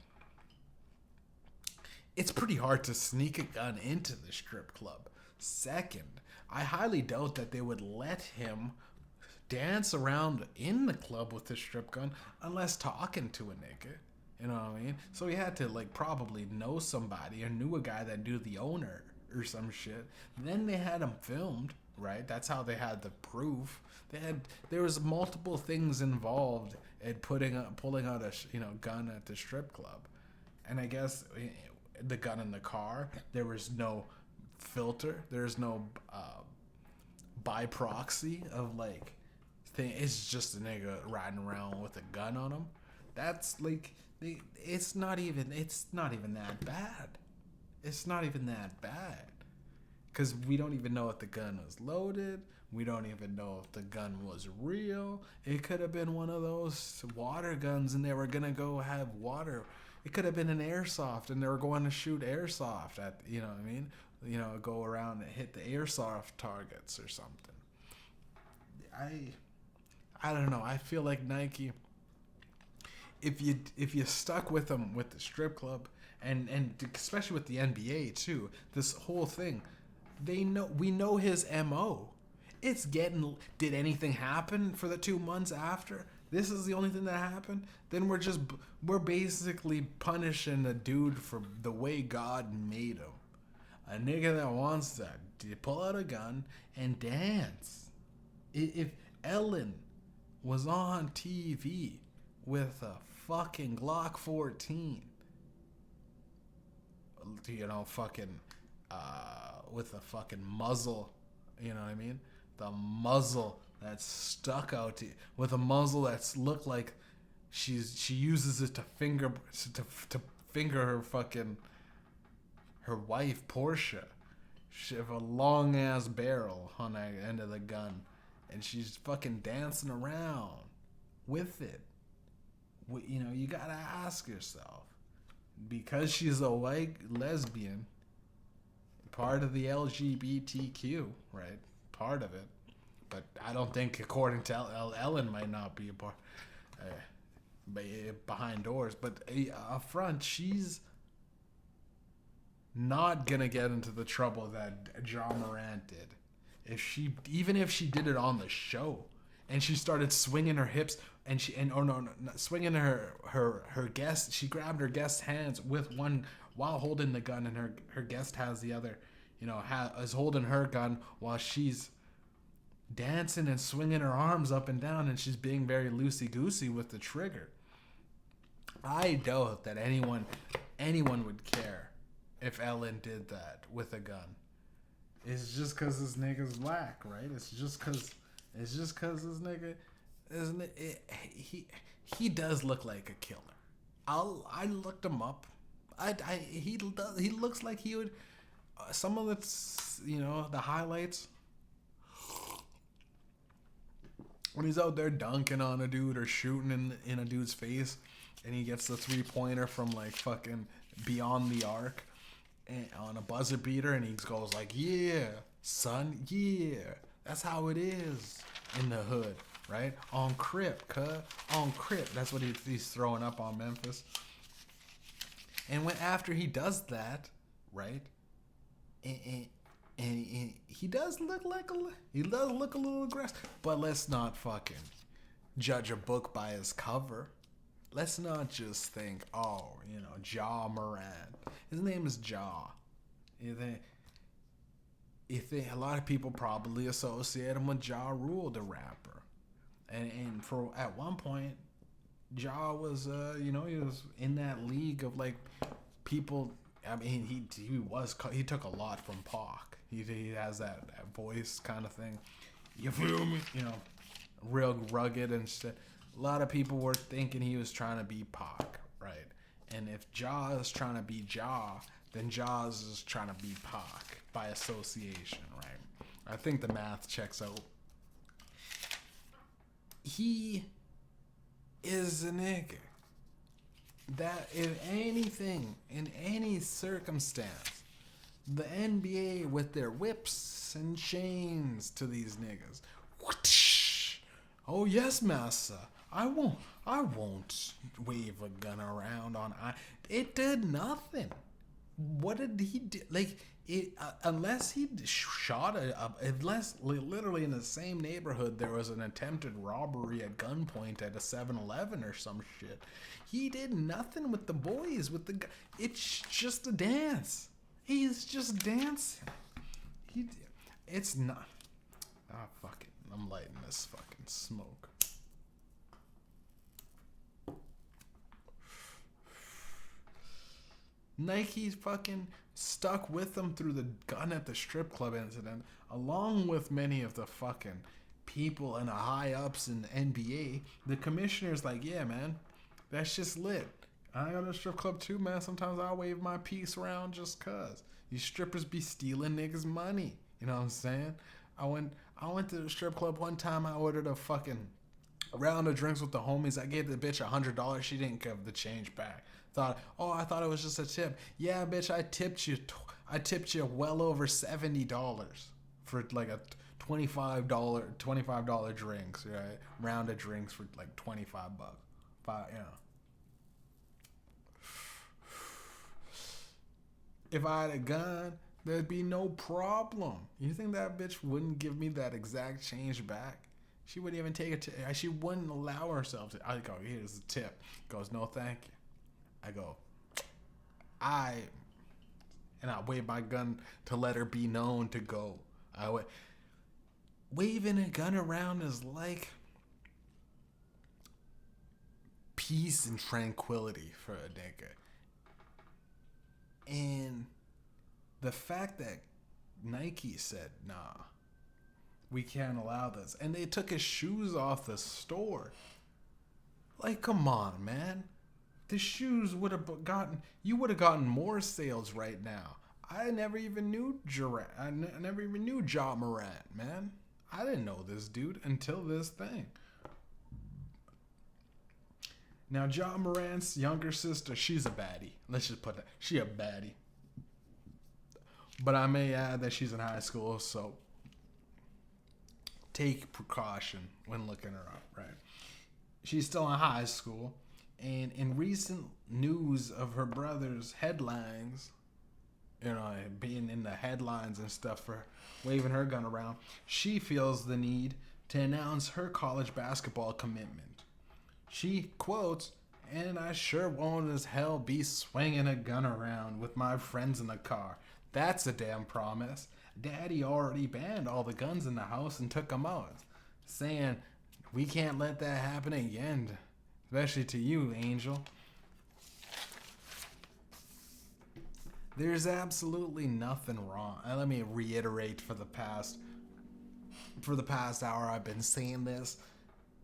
it's pretty hard to sneak a gun into the strip club. Second, I highly doubt that they would let him dance around in the club with the strip gun unless talking to a nigga. You know what I mean? So he had to, like, probably know somebody or knew a guy that knew the owner or some shit. Then they had him filmed, right? That's how they had the proof. There was multiple things involved in pulling out a gun at the strip club. And I guess the gun in the car, there was no filter, there's no by proxy of like thing. It's just a nigga riding around with a gun on him. That's like, it's not even that bad. It's not even that bad, because we don't even know if the gun was loaded. We don't even know if the gun was real. It could have been one of those water guns and they were gonna go have water. It could have been an airsoft and they were going to shoot airsoft at, you know what I mean? You know, go around and hit the airsoft targets or something. I don't know. I feel like Nike, if you stuck with them with the strip club and especially with the NBA too, this whole thing, we know his MO. It's getting, did anything happen for the 2 months after? This is the only thing that happened? Then we're basically punishing a dude for the way God made him. A nigga that wants to pull out a gun and dance. If Ellen was on TV with a fucking Glock 14, with a fucking muzzle, you know what I mean? The muzzle that's stuck out to, with a muzzle that's looked like she uses it to finger her wife Portia. She have a long ass barrel on the end of the gun, and she's fucking dancing around with it. You gotta ask yourself, because she's a white lesbian, part of the LGBTQ, right? Part of it, but I don't think, according to Ellen, might not be a part behind doors, but up front, she's not gonna get into the trouble that Ja Morant did. Even if she did it on the show, and she started swinging her hips, swinging her guest, she grabbed her guest's hands with one while holding the gun, and her guest has the other, is holding her gun while she's dancing and swinging her arms up and down, and she's being very loosey-goosey with the trigger. I doubt that anyone would care if Ellen did that with a gun. It's just because this nigga's whack, right? It's just because this nigga, he does look like a killer. I looked him up. He looks like he would. Some of it's, the highlights, when he's out there dunking on a dude or shooting in a dude's face, and he gets the 3-pointer from like fucking beyond the arc and on a buzzer beater, and he goes like, "Yeah, son, yeah, that's how it is in the hood, right? On Crip, on Crip." That's what he's throwing up on Memphis. And after he does that, right, and he does look a little aggressive, but let's not fucking judge a book by its cover. Let's not just think, Ja Morant. His name is Ja. A lot of people probably associate him with Ja Rule, the rapper. And for at one point, Ja was, he was in that league of like people. I mean, he took a lot from Pac. He has that voice kind of thing. You feel me? Real rugged and shit. A lot of people were thinking he was trying to be Pac, right? And if Ja is trying to be Ja, then Jaws is trying to be Pac by association, right? I think the math checks out. He is a nigga that, if anything, in any circumstance, the NBA with their whips and chains to these niggas, whoosh, oh yes, massa, I won't wave a gun around on. It did nothing. What did he do? Like, unless he shot unless literally in the same neighborhood there was an attempted robbery at gunpoint at a 7-Eleven or some shit. He did nothing with the boys, with the. It's just a dance. He's just dancing. It's not. Ah, fuck it. I'm lighting this fucking smoke. Nike fucking stuck with them through the gun at the strip club incident, along with many of the fucking people and the high ups in the NBA. The commissioner's like, yeah, man, that's just lit. I go to the strip club too, man. Sometimes I wave my piece around just cause. These strippers be stealing niggas' money. You know what I'm saying? I went to the strip club one time. I ordered a fucking round of drinks with the homies. I gave the bitch $100. She didn't give the change back. I thought it was just a tip. Yeah, bitch, I tipped you well over $70 for like a $25 drinks, right? Round of drinks for like $25. If I had a gun, There'd be no problem. You think that bitch wouldn't give me that exact change back? She wouldn't even take it. She wouldn't allow herself to. I go, here's the tip. Goes, no, thank you. I go, and I wave my gun to let her be known to go. Waving a gun around is like peace and tranquility for a nigga. And the fact that Nike said, nah, we can't allow this. And they took his shoes off the store. Like, come on, man. The shoes would have you would have gotten more sales right now. I never even knew I never even knew Ja Morant, man. I didn't know this dude until this thing. Now, Ja Morant's younger sister, she's a baddie. Let's just put that. She a baddie. But I may add that she's in high school, so take precaution when looking her up, right? She's still in high school, and in recent news of her brother's headlines, being in the headlines and stuff for waving her gun around, she feels the need to announce her college basketball commitment. She quotes, "And I sure won't as hell be swinging a gun around with my friends in the car. That's a damn promise. Daddy already banned all the guns in the house and took them out, saying we can't let that happen again, especially to you, Angel." There's absolutely nothing wrong. And let me reiterate for the past hour I've been saying this.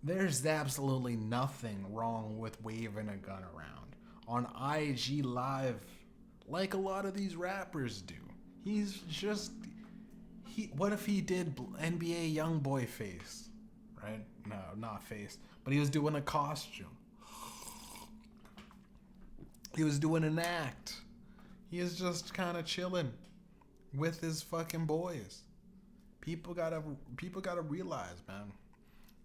There's absolutely nothing wrong with waving a gun around on IG Live like a lot of these rappers do. What if he did NBA YoungBoy face, right? No, not face, but he was doing a costume. He was doing an act. He is just kind of chilling with his fucking boys. People gotta realize, man.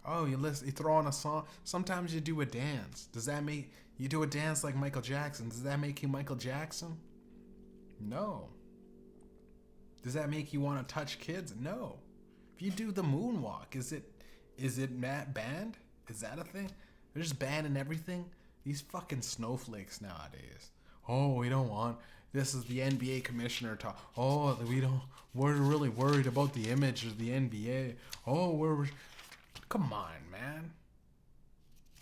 Oh, you throw on a song. Sometimes you do a dance. Does that make you do a dance like Michael Jackson? Does that make you Michael Jackson? No. Does that make you want to touch kids? No. If you do the moonwalk, is it banned? Is that a thing? They're just banning everything. These fucking snowflakes nowadays. Oh, we don't want. This is the NBA commissioner talk. Oh, we're really worried about the image of the NBA. Oh, come on, man.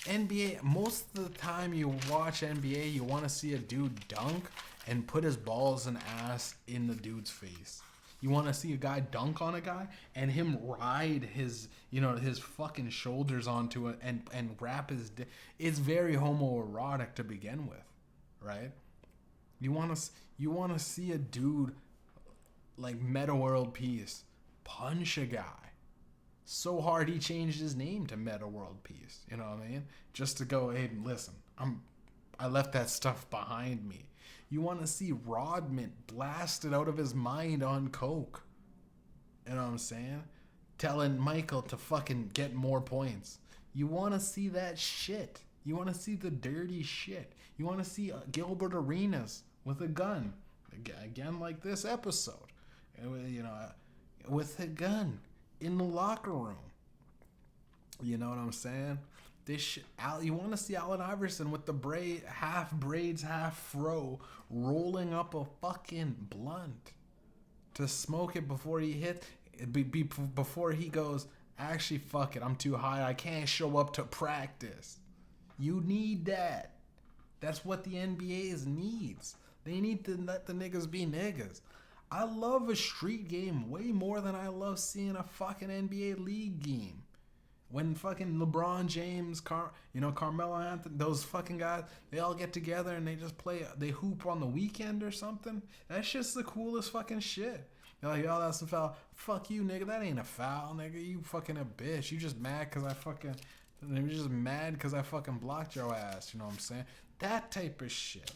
NBA, most of the time you watch NBA, you want to see a dude dunk and put his balls and ass in the dude's face. You want to see a guy dunk on a guy and him ride his fucking shoulders onto it and wrap his dick. It's very homoerotic to begin with, right? You want to see a dude like Meta World Peace punch a guy so hard he changed his name to Meta World Peace. You know what I mean? Just to go, hey, listen, I left that stuff behind me. You want to see Rodman blasted out of his mind on coke. You know what I'm saying? Telling Michael to fucking get more points. You want to see that shit. You want to see the dirty shit. You want to see Gilbert Arenas with a gun. Again, like this episode. With a gun in the locker room. You know what I'm saying? This shit, you want to see Allen Iverson with the half braids, half fro, rolling up a fucking blunt to smoke it before he before he goes, actually, fuck it, I'm too high, I can't show up to practice. You need that. That's what the NBA needs. They need to let the niggas be niggas. I love a street game way more than I love seeing a fucking NBA league game. When fucking LeBron James, Carmelo Anthony, those fucking guys, they all get together and they just they hoop on the weekend or something. That's just the coolest fucking shit. They're like, oh, that's a foul. Fuck you, nigga. That ain't a foul, nigga. You fucking a bitch. You just mad because I fucking blocked your ass. You know what I'm saying? That type of shit.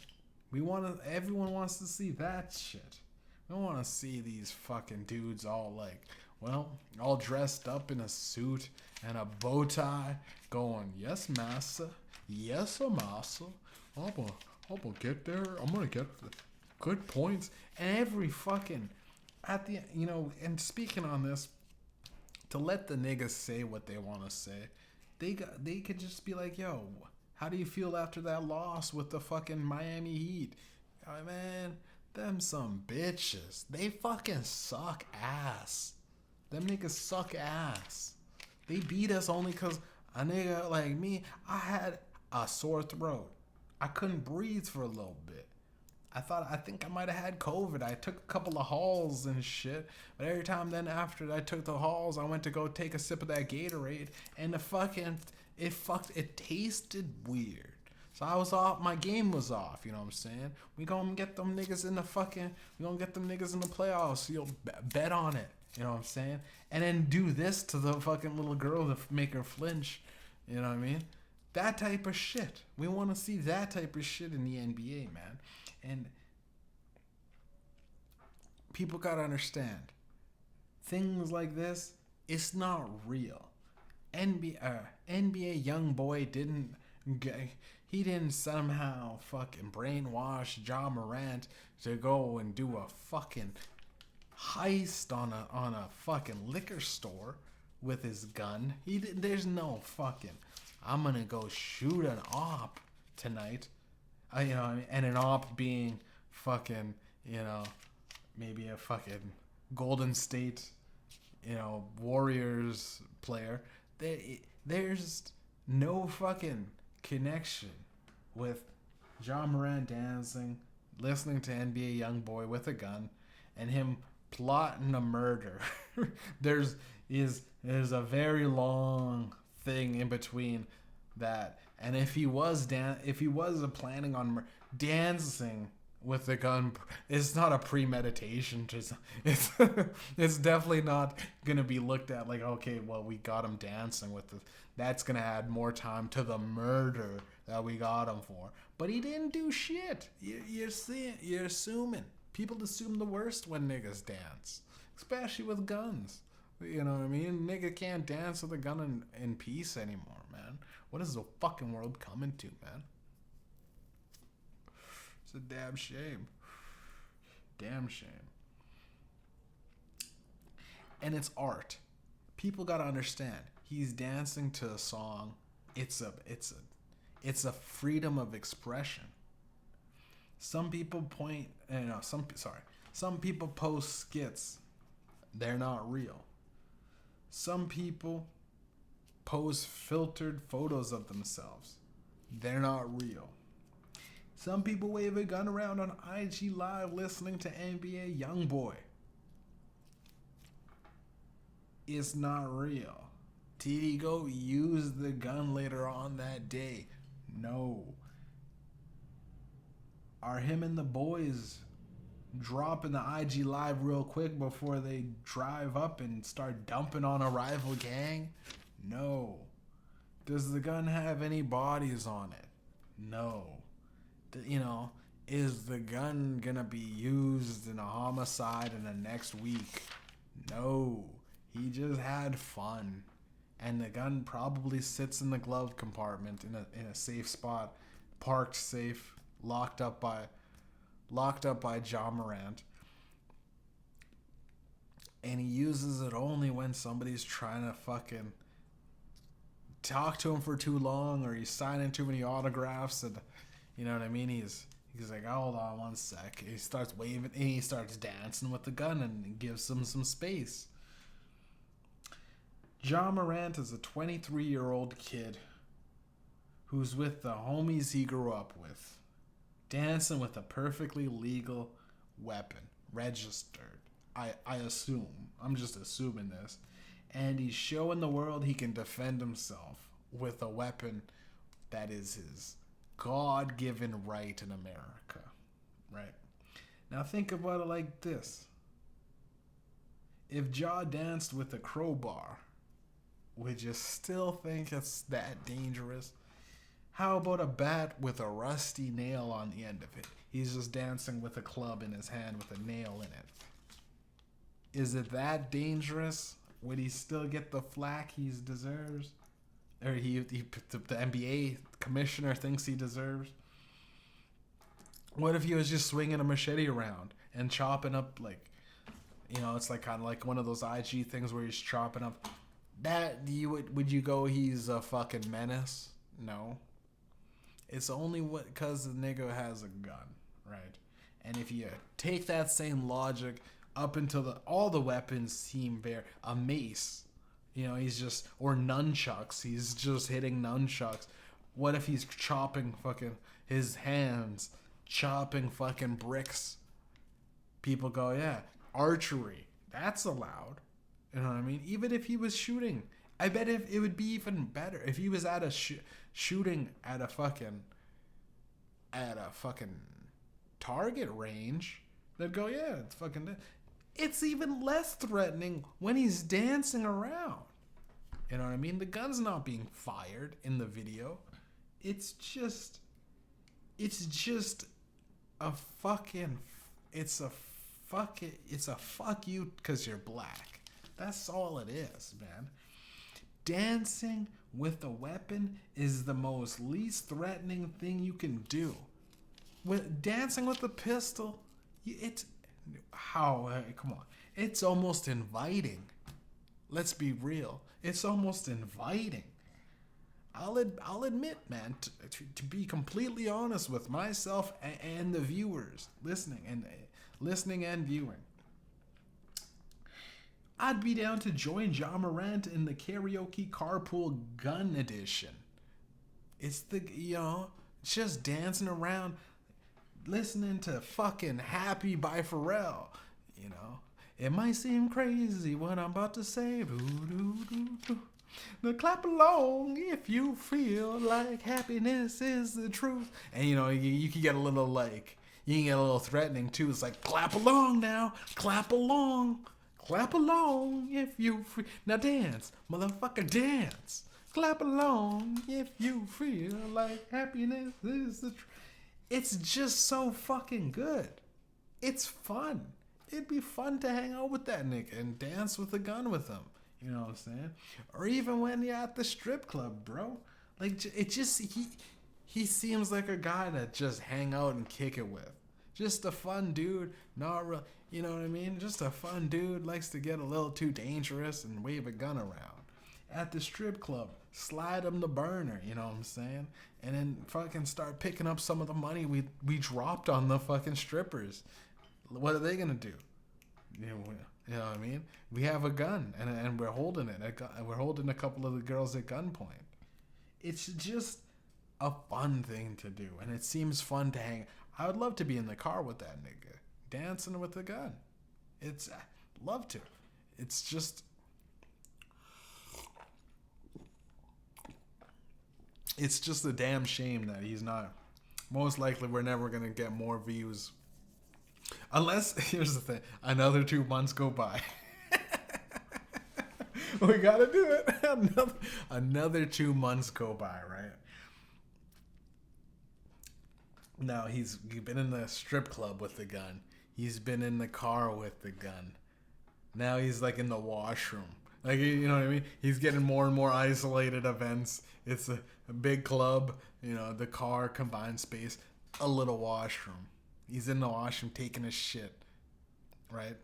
Everyone wants to see that shit. We don't want to see these fucking dudes all all dressed up in a suit and a bow tie going, yes, massa. Yes, massa. I'm gonna get there. I'm gonna get the good points. And every fucking at the, and speaking on this, to let the niggas say what they want to say, they could just be like, yo, how do you feel after that loss with the fucking Miami Heat? Man, them some bitches. They fucking suck ass. Them niggas suck ass. They beat us only because a nigga like me, I had a sore throat. I couldn't breathe for a little bit. I think I might have had COVID. I took a couple of halls and shit. But every time then after I took the halls, I went to go take a sip of that Gatorade, and it tasted weird. So I was off, my game was off, you know what I'm saying? We gonna get them niggas in the playoffs. You'll bet on it, you know what I'm saying? And then do this to the fucking little girl to make her flinch, you know what I mean? That type of shit. We want to see that type of shit in the NBA, man. And people gotta understand, things like this, it's not real. NBA young boy didn't somehow fucking brainwash Ja Morant to go and do a fucking heist on a fucking liquor store with his gun. There's no fucking, I'm gonna go shoot an op tonight. And an op being fucking, maybe a fucking Golden State, Warriors player. There's no fucking connection with Ja Morant dancing, listening to NBA YoungBoy with a gun, and him plotting a murder. there's a very long thing in between that. And if he was planning on dancing with the gun, it's not a premeditation. It's definitely not gonna be looked at like, okay, well, we got him dancing with this. That's gonna add more time to the murder that we got him for. But he didn't do shit. You're assuming. People assume the worst when niggas dance, especially with guns. You know what I mean? Nigga can't dance with a gun in peace anymore, man. What is the fucking world coming to, man? It's a damn shame. Damn shame. And it's art. People gotta understand. He's dancing to a song. It's a freedom of expression. Some people some people post skits. They're not real. Some people post filtered photos of themselves. They're not real. Some people wave a gun around on IG Live listening to NBA YoungBoy. It's not real. Did he go use the gun later on that day? No. Are him and the boys dropping the IG Live real quick before they drive up and start dumping on a rival gang? No. Does the gun have any bodies on it? No. Is the gun gonna be used in a homicide in the next week? No. He just had fun. And the gun probably sits in the glove compartment in a safe spot, parked safe, locked up by Ja Morant. And he uses it only when somebody's trying to fucking talk to him for too long, or he's signing too many autographs, and you know what I mean? He's like, hold on one sec. He starts waving and he starts dancing with the gun and gives him some space. Ja Morant is a 23-year-old kid who's with the homies he grew up with, dancing with a perfectly legal weapon, registered. I assume. I'm just assuming this. And he's showing the world he can defend himself with a weapon that is his God-given right in America. Right? Now think about it like this. If Ja danced with a crowbar, would you still think it's that dangerous? How about a bat with a rusty nail on the end of it? He's just dancing with a club in his hand with a nail in it. Is it that dangerous? Would he still get the flack he deserves? Or the NBA commissioner thinks he deserves? What if he was just swinging a machete around and chopping up, like, You know, it's like kind of like one of those IG things where he's chopping up. That would you go? He's a fucking menace? No. It's only because the nigga has a gun, right? And if you take that same logic up until all the weapons seem a mace, you know, he's just, or nunchucks, he's just hitting nunchucks. What if he's chopping fucking his hands, chopping fucking bricks? People go, yeah, archery, that's allowed. You know what I mean? Even if he was shooting, I bet if it would be even better if he was at a shooting at a fucking target range. They'd go, yeah, it's fucking. It's even less threatening when he's dancing around. You know what I mean? The gun's not being fired in the video. It's just a fucking. It's a fuck you because you're black. That's all it is, man. Dancing with a weapon is the most least threatening thing you can do. With dancing with a pistol, come on. It's almost inviting. Let's be real. It's almost inviting. I'll admit, man, to be completely honest with myself and the viewers listening and viewing, I'd be down to join Ja Morant in the karaoke carpool gun edition. It's just dancing around, listening to fucking Happy by Pharrell. You know, it might seem crazy what I'm about to say. Now clap along if you feel like happiness is the truth. And you know, you can get a little threatening too. It's like, clap along now, clap along. Clap along if you feel. Now dance, motherfucker, dance. Clap along if you feel like happiness is the truth. It's just so fucking good. It's fun. It'd be fun to hang out with that nigga and dance with a gun with him. You know what I'm saying? Or even when you're at the strip club, bro. Like, he seems like a guy that just hang out and kick it with. Just a fun dude, not real, you know what I mean? Just a fun dude, likes to get a little too dangerous and wave a gun around. At the strip club, slide him the burner, you know what I'm saying? And then fucking start picking up some of the money we dropped on the fucking strippers. What are they gonna do? You know what I mean? We have a gun and we're holding it. We're holding a couple of the girls at gunpoint. It's just a fun thing to do, and it seems fun to hang. I would love to be in the car with that nigga, dancing with a gun. Love to. It's just, a damn shame that he's not. Most likely, we're never gonna get more views, unless here's the thing: another 2 months go by. We gotta do it. Another 2 months go by, right? Now, he's been in the strip club with the gun. He's been in the car with the gun. Now he's like in the washroom. Like, you know what I mean? He's getting more and more isolated events. It's a big club, you know, the car, confined space, a little washroom. He's in the washroom taking a shit, right?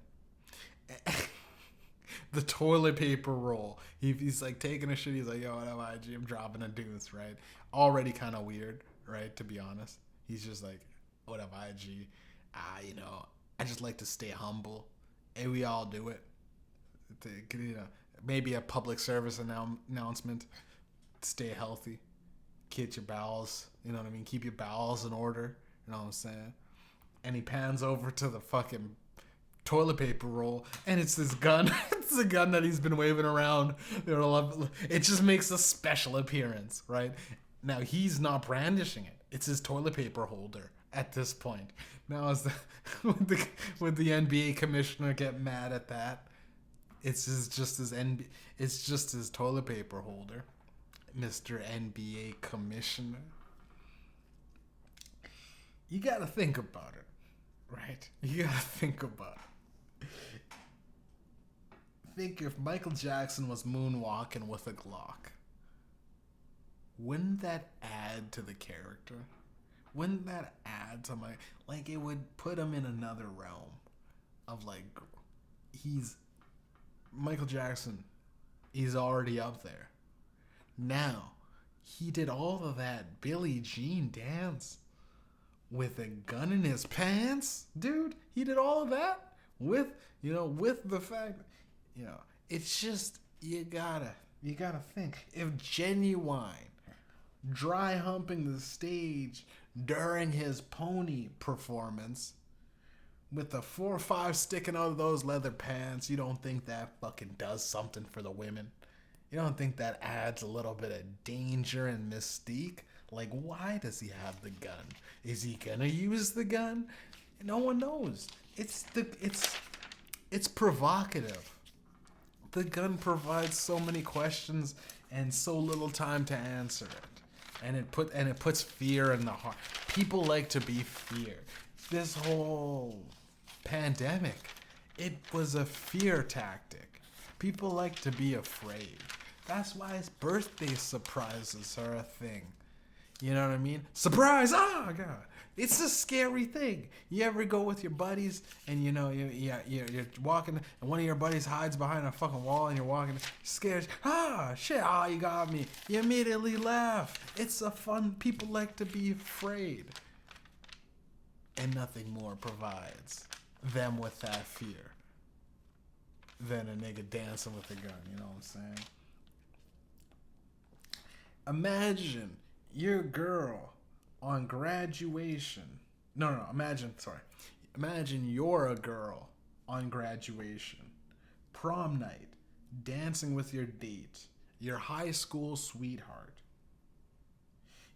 The toilet paper roll. He's like taking a shit. He's like, yo, what up, IG? I'm dropping a deuce, right? Already kind of weird, right? To be honest. He's just like, what up, IG? You know, I just like to stay humble. And we all do it. You know, maybe a public service announcement. Stay healthy. Get your bowels. You know what I mean? Keep your bowels in order. You know what I'm saying? And he pans over to the fucking toilet paper roll, and it's this gun. It's a gun that he's been waving around. You know, it just makes a special appearance, right? Now, he's not brandishing it. It's his toilet paper holder at this point. Now, would the NBA commissioner get mad at that? It's just his toilet paper holder, Mr. NBA commissioner. You gotta think about it, right? You gotta think about it. Think if Michael Jackson was moonwalking with a Glock. Wouldn't that add to the character? Wouldn't that add to it would put him in another realm of like, he's Michael Jackson. He's already up there. Now, he did all of that Billie Jean dance with a gun in his pants, dude. He did all of that with, with the fact, it's just you gotta think if Genuine dry humping the stage during his pony performance with the 4 or 5 sticking out of those leather pants, you don't think that fucking does something for the women? You don't think that adds a little bit of danger and mystique? Like, why does he have the gun? Is he gonna use the gun? No one knows. It's provocative. The gun provides so many questions and so little time to answer it. And it puts fear in the heart. People like to be feared. This whole pandemic, it was a fear tactic. People like to be afraid. That's why his birthday surprises are a thing. You know what I mean? Surprise! Oh God, it's a scary thing. You ever go with your buddies and you're walking and one of your buddies hides behind a fucking wall and you're walking scared. Ah shit! Ah, you got me. You immediately laugh. It's a fun. People like to be afraid, and nothing more provides them with that fear than a nigga dancing with a gun. You know what I'm saying? Imagine your girl on graduation. Imagine you're a girl on graduation, prom night, dancing with your date, your high school sweetheart.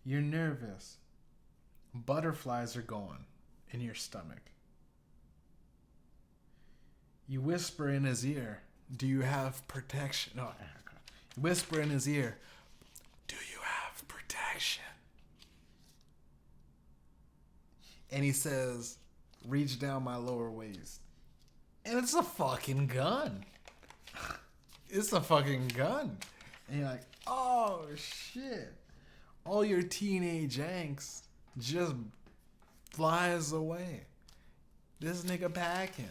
You're nervous. Butterflies are going in your stomach. You whisper in his ear, do you have protection? No, you whisper in his ear, do you have protection? And he says, reach down my lower waist. And it's a fucking gun. It's a fucking gun. And you're like, oh shit. All your teenage angst just flies away. This nigga packing.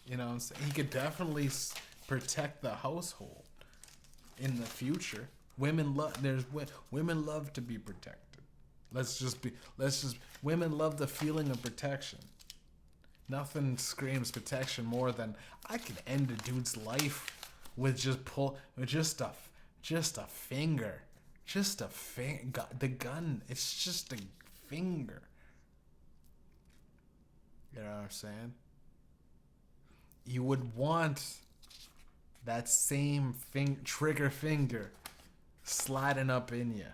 You know what I'm saying? He could definitely protect the household in the future. Women love to be protected. Women love the feeling of protection. Nothing screams protection more than I can end a dude's life with just a finger. The gun, it's just a finger. You know what I'm saying? You would want that same trigger finger sliding up in you.